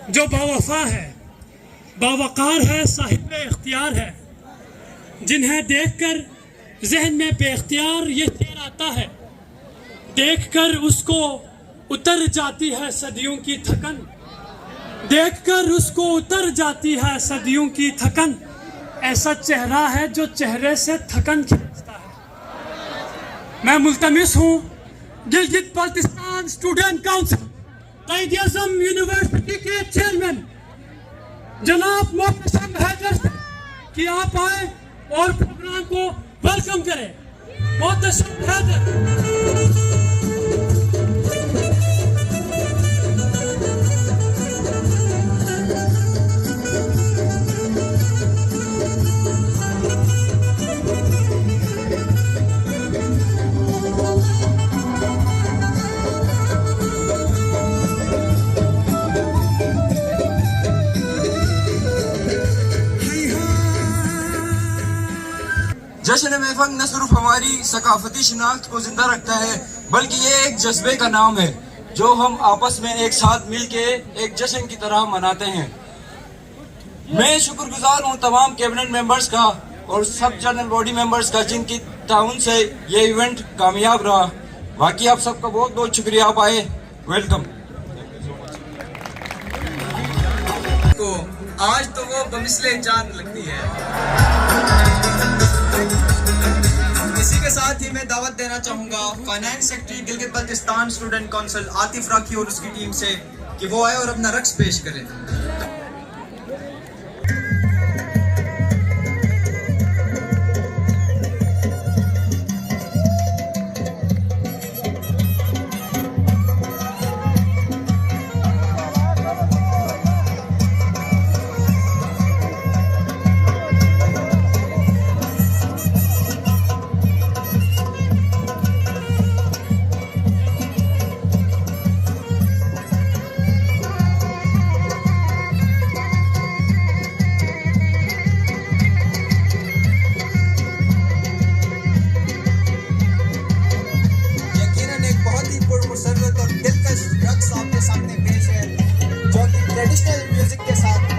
जो बावफा है, बावकार है, साहिब इख्तियार है, जिन्हें देखकर जहन में बेख्तियार ये शेर आता है। देखकर उसको उतर जाती है सदियों की थकन, देखकर उसको उतर जाती है सदियों की थकन। ऐसा चेहरा है जो चेहरे से थकन खींचता है। मैं मुल्तमिस हूँ Gilgit Baltistan student council Quaid-e-Azam university के चेयरमैन जनाब मोहतरम हैदर से कि आप आए और प्रोग्राम को वेलकम करें। मोहतरम हैदर। जश्न महफल न सिर्फ हमारी सकाफती शिनाख्त को जिंदा रखता है, बल्कि ये एक जज्बे का नाम है जो हम आपस में एक साथ मिलके एक जश्न की तरह मनाते हैं। मैं शुक्रगुजार हूँ तमाम कैबिनेट मेंबर्स का और सब जनरल बॉडी मेंबर्स का, जिनकी ताउन से ये इवेंट कामयाब रहा। बाकी आप सबका बहुत बहुत शुक्रिया, आप आए, वेलकम। को आज तो वो बमिसले चांद लगती है। इसी के साथ ही मैं दावत देना चाहूंगा finance secretary Gilgit Baltistan student council Atif Rakhi और उसकी टीम से कि वो आए और अपना रक्स पेश करें। आपके सामने पेश है जो कि ट्रेडिशनल म्यूजिक के साथ